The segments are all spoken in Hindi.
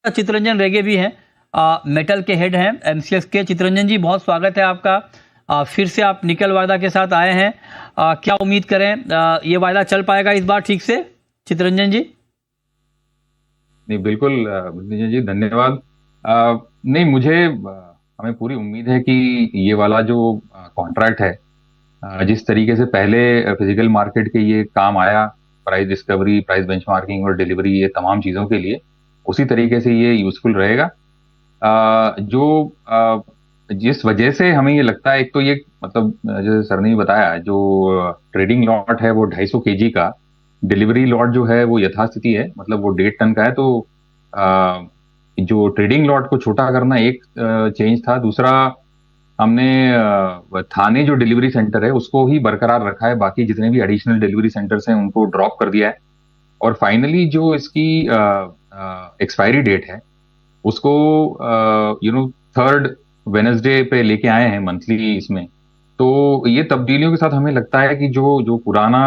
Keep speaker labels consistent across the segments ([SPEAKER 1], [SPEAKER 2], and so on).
[SPEAKER 1] चितरंजन रेगे भी हैं, मेटल के हेड हैं एमसीएक्स के। चितरंजन जी, बहुत स्वागत है आपका। फिर से आप निकल वायदा के साथ आए हैं। क्या उम्मीद करें, ये वायदा चल पाएगा इस बार ठीक से, चितरंजन जी?
[SPEAKER 2] नहीं, बिल्कुल नितिन जी, धन्यवाद। नहीं, मुझे हमें पूरी उम्मीद है कि ये वाला जो कॉन्ट्रैक्ट है, जिस तरीके से पहले फिजिकल मार्केट के ये काम आया, प्राइस डिस्कवरी, प्राइस बेंचमार्किंग और डिलीवरी, ये तमाम चीज़ों के लिए उसी तरीके से ये यूजफुल रहेगा। जो जिस वजह से हमें ये लगता है, एक तो ये मतलब जैसे सर ने भी बताया, जो ट्रेडिंग लॉट है वो 250 केजी का, डिलीवरी लॉट जो है वो यथास्थिति है, मतलब वो 1.5 टन का है। तो अ, जो ट्रेडिंग लॉट को छोटा करना एक चेंज था। दूसरा, हमने थाने जो डिलीवरी सेंटर है उसको ही बरकरार रखा है, बाकी जितने भी एडिशनल डिलीवरी सेंटर्स हैं उनको ड्रॉप कर दिया है। और फाइनली जो इसकी एक्सपायरी डेट है उसको थर्ड वेनसडे पे लेके आए हैं मंथली इसमें। तो ये तब्दीलियों के साथ हमें लगता है कि जो जो पुराना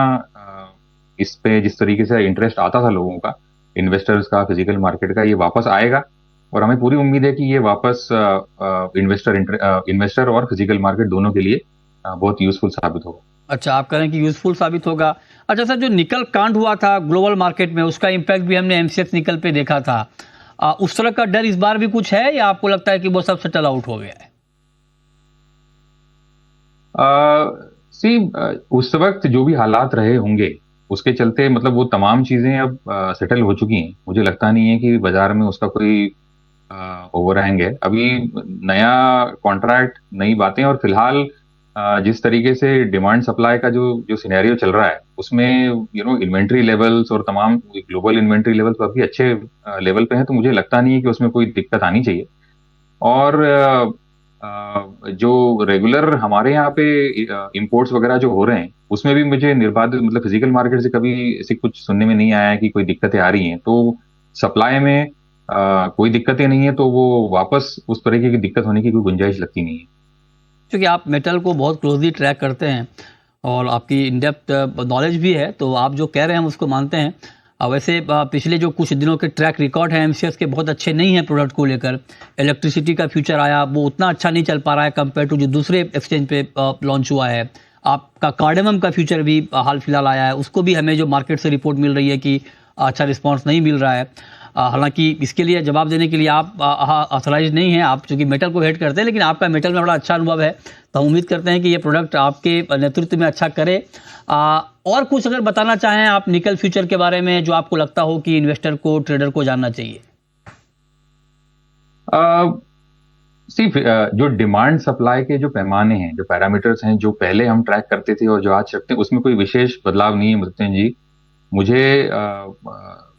[SPEAKER 2] इस पे जिस तरीके से इंटरेस्ट आता था लोगों का, इन्वेस्टर्स का, फिजिकल मार्केट का, ये वापस आएगा। और हमें पूरी उम्मीद है कि ये वापस इन्वेस्टर और फिजिकल मार्केट दोनों के लिए बहुत यूजफुल साबित होगा।
[SPEAKER 1] अच्छा, आप कह रहे हैं कि यूजफुल साबित होगा। अच्छा सर, जो निकल कांड हुआ था ग्लोबल मार्केट में, उसका इम्पैक्ट भी हमने एमसीएक्स निकल पे देखा था। उस तरह का डर इस बार भी कुछ है, या आपको लगता है कि वो सब सेटल आउट हो गया है?
[SPEAKER 2] सी, उस वक्त जो भी हालात रहे होंगे उसके चलते मतलब वो तमाम चीजें अब सेटल हो चुकी हैं। मुझे लगता नहीं है कि बाजार में उसका कोई ओवरहैंग है अभी। नया कॉन्ट्रैक्ट, नई बातें, और फिलहाल जिस तरीके से डिमांड सप्लाई का जो जो सिनेरियो चल रहा है उसमें इन्वेंट्री लेवल्स और तमाम ग्लोबल इन्वेंट्री लेवल्स काफी अच्छे लेवल पे हैं। तो मुझे लगता नहीं है कि उसमें कोई दिक्कत आनी चाहिए। और जो रेगुलर हमारे यहाँ पे इंपोर्ट्स वगैरह जो हो रहे हैं उसमें भी मुझे निर्बाध, मतलब फिजिकल मार्केट से कभी ऐसे कुछ सुनने में नहीं आया है कि कोई दिक्कतें आ रही हैं। तो सप्लाई में कोई दिक्कतें नहीं है, तो वो वापस उस तरीके की दिक्कत होने की कोई गुंजाइश लगती नहीं है।
[SPEAKER 1] क्योंकि आप मेटल को बहुत क्लोजली ट्रैक करते हैं और आपकी इन डेप्थ नॉलेज भी है, तो आप जो कह रहे हैं हम उसको मानते हैं। वैसे पिछले जो कुछ दिनों के ट्रैक रिकॉर्ड हैं एमसीएक्स के, बहुत अच्छे नहीं हैं प्रोडक्ट को लेकर। इलेक्ट्रिसिटी का फ्यूचर आया, वो उतना अच्छा नहीं चल पा रहा है कंपेयर टू जो दूसरे एक्सचेंज पे लॉन्च हुआ है। आपका कार्डेमम का फ्यूचर भी हाल फिलहाल आया है, उसको भी हमें जो मार्केट से रिपोर्ट मिल रही है कि अच्छा रिस्पॉन्स नहीं मिल रहा है। हालांकि इसके लिए जवाब देने के लिए आप ऑथराइज नहीं हैं, आप चूंकि मेटल को हेड करते हैं, लेकिन आपका मेटल में बड़ा अच्छा अनुभव है, तो हम उम्मीद करते हैं कि ये प्रोडक्ट आपके नेतृत्व में अच्छा करे। और कुछ अगर बताना चाहें आप निकल फ्यूचर के बारे में, जो आपको लगता हो कि इन्वेस्टर को, ट्रेडर को जानना चाहिए।
[SPEAKER 2] सिर्फ जो डिमांड सप्लाई के जो पैमाने हैं, जो पैरामीटर्स हैं, जो पहले हम ट्रैक करते थे और जो आज रखते हैं, उसमें कोई विशेष बदलाव नहीं है मुत्तन जी। मुझे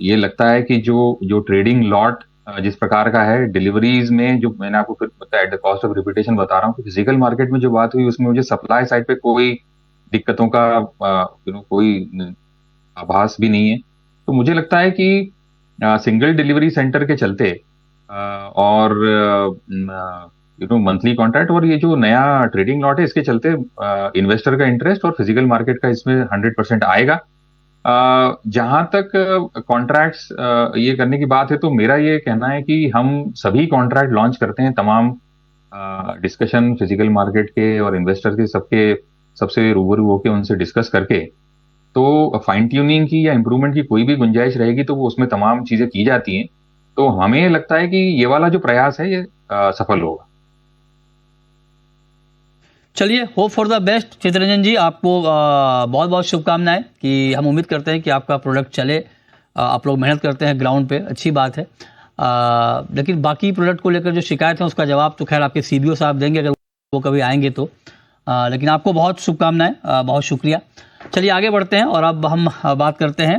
[SPEAKER 2] ये लगता है कि जो जो ट्रेडिंग लॉट जिस प्रकार का है, डिलीवरीज में जो मैंने आपको फिर बताया, at the cost of repetition बता रहा हूँ कि फिजिकल मार्केट में जो बात हुई उसमें मुझे सप्लाई साइड पे कोई दिक्कतों का कोई आभास भी नहीं है। तो मुझे लगता है कि सिंगल डिलीवरी सेंटर के चलते और मंथली कॉन्ट्रैक्ट और ये जो नया ट्रेडिंग लॉट है इसके चलते इन्वेस्टर का इंटरेस्ट और फिजिकल मार्केट का इसमें 100% आएगा। जहां तक कॉन्ट्रैक्ट्स ये करने की बात है, तो मेरा ये कहना है कि हम सभी कॉन्ट्रैक्ट लॉन्च करते हैं, तमाम डिस्कशन फिजिकल मार्केट के और इन्वेस्टर के सबके सबसे रूबरू होकर उनसे डिस्कस करके, तो फाइन ट्यूनिंग की या इम्प्रूवमेंट की कोई भी गुंजाइश रहेगी तो वो उसमें तमाम चीजें की जाती हैं। तो हमें लगता है कि ये वाला जो प्रयास है ये सफल होगा।
[SPEAKER 1] चलिए, hope for the best Chitranjan ji, आपको बहुत बहुत शुभकामनाएं। कि हम उम्मीद करते हैं कि आपका प्रोडक्ट चले। आप लोग मेहनत करते हैं ग्राउंड पे, अच्छी बात है। लेकिन बाकी प्रोडक्ट को लेकर जो शिकायत है उसका जवाब तो खैर आपके सीबीओ साहब देंगे, अगर वो कभी आएंगे तो। लेकिन आपको बहुत शुभकामनाएं, बहुत शुक्रिया। चलिए आगे बढ़ते हैं और अब हम बात करते हैं